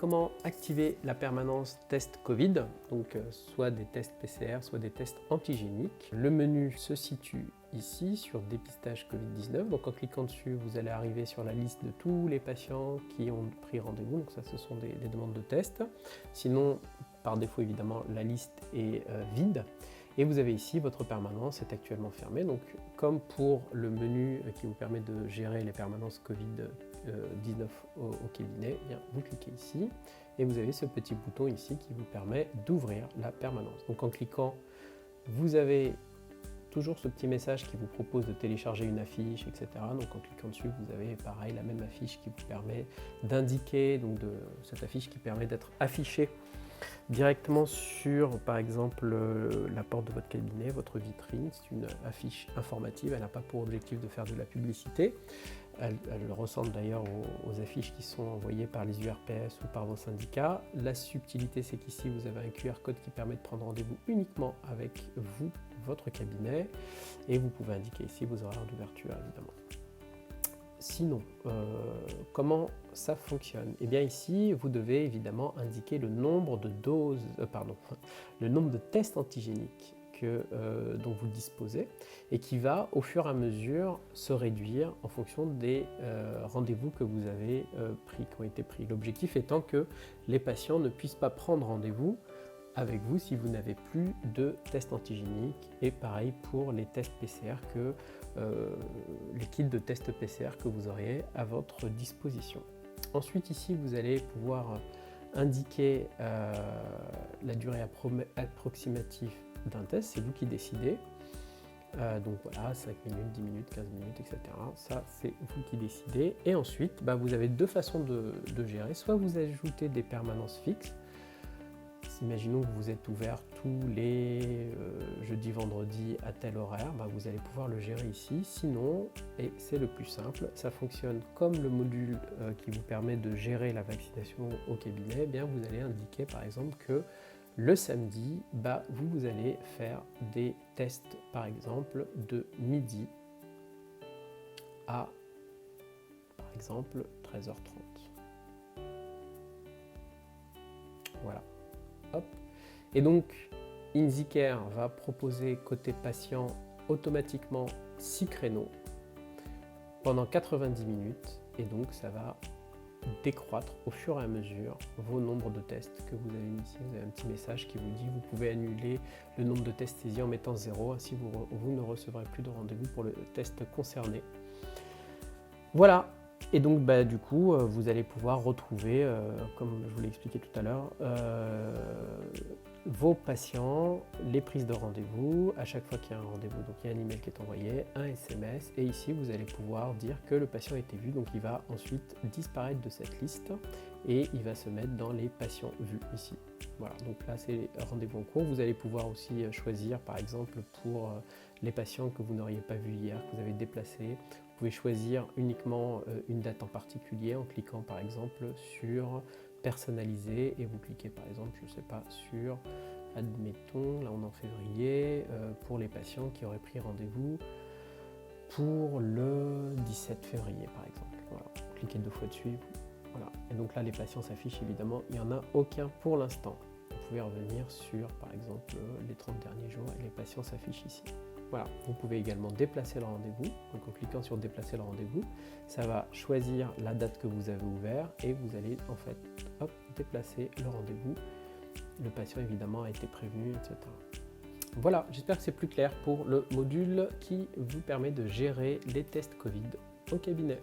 comment activer la permanence test Covid, donc soit des tests PCR, soit des tests antigéniques. Le menu se situe ici sur dépistage Covid-19. Donc en cliquant dessus, vous allez arriver sur la liste de tous les patients qui ont pris rendez-vous. Donc ça, ce sont des demandes de tests. Sinon, par défaut, évidemment, la liste est vide. Et vous avez ici, votre permanence est actuellement fermée. Donc comme pour le menu qui vous permet de gérer les permanences Covid-19 au cabinet, bien, vous cliquez ici et vous avez ce petit bouton ici qui vous permet d'ouvrir la permanence. Donc en cliquant, vous avez toujours ce petit message qui vous propose de télécharger une affiche, etc. Donc en cliquant dessus, vous avez pareil la même affiche qui vous permet d'indiquer, donc cette affiche qui permet d'être affichée directement sur, par exemple, la porte de votre cabinet, votre vitrine. C'est une affiche informative, elle n'a pas pour objectif de faire de la publicité. Elle ressemble d'ailleurs aux affiches qui sont envoyées par les URPS ou par vos syndicats. La subtilité, c'est qu'ici, vous avez un QR code qui permet de prendre rendez-vous uniquement avec vous, votre cabinet, et vous pouvez indiquer ici vos horaires d'ouverture, évidemment. Sinon, comment ça fonctionne? Eh bien ici, vous devez évidemment indiquer le nombre de le nombre de tests antigéniques dont vous disposez et qui va au fur et à mesure se réduire en fonction des rendez-vous que vous avez qui ont été pris. L'objectif étant que les patients ne puissent pas prendre rendez-vous avec vous si vous n'avez plus de tests antigéniques, et pareil pour les tests PCR les kits de tests PCR que vous auriez à votre disposition. Ensuite ici vous allez pouvoir indiquer la durée approximative d'un test, c'est vous qui décidez. Donc voilà, 5 minutes, 10 minutes, 15 minutes, etc. Ça, c'est vous qui décidez. Et ensuite, vous avez deux façons de gérer. Soit vous ajoutez des permanences fixes. Imaginons que vous êtes ouvert tous les jeudis, vendredis à tel horaire, vous allez pouvoir le gérer ici. Sinon, et c'est le plus simple, ça fonctionne comme le module qui vous permet de gérer la vaccination au cabinet. Eh bien, vous allez indiquer par exemple que le samedi, vous allez faire des tests par exemple de midi à par exemple 13h30. Voilà. Hop. Et donc, InziCare va proposer côté patient automatiquement 6 créneaux pendant 90 minutes, et donc ça va décroître au fur et à mesure vos nombres de tests que vous avez initiés. Vous avez un petit message qui vous dit vous pouvez annuler le nombre de tests saisis en mettant 0, ainsi vous ne recevrez plus de rendez-vous pour le test concerné. Voilà. Et donc du coup, vous allez pouvoir retrouver, comme je vous l'ai expliqué tout à l'heure, vos patients, les prises de rendez-vous, à chaque fois qu'il y a un rendez-vous, donc il y a un email qui est envoyé, un SMS, et ici vous allez pouvoir dire que le patient a été vu, donc il va ensuite disparaître de cette liste et il va se mettre dans les patients vus ici. Voilà, donc là c'est les rendez-vous en cours. Vous allez pouvoir aussi choisir par exemple pour les patients que vous n'auriez pas vus hier, que vous avez déplacés. Vous pouvez choisir uniquement une date en particulier en cliquant par exemple sur personnaliser, et vous cliquez par exemple, je ne sais pas, sur, admettons, là on est en février, pour les patients qui auraient pris rendez-vous pour le 17 février par exemple. Voilà, vous cliquez 2 fois dessus, voilà. Et donc là les patients s'affichent, évidemment, il n'y en a aucun pour l'instant. Vous pouvez revenir sur par exemple les 30 derniers jours et les patients s'affichent ici. Voilà, vous pouvez également déplacer le rendez-vous. Donc en cliquant sur déplacer le rendez-vous, ça va choisir la date que vous avez ouvert et vous allez en fait déplacer le rendez-vous. Le patient évidemment a été prévenu, etc. Voilà, j'espère que c'est plus clair pour le module qui vous permet de gérer les tests Covid au cabinet.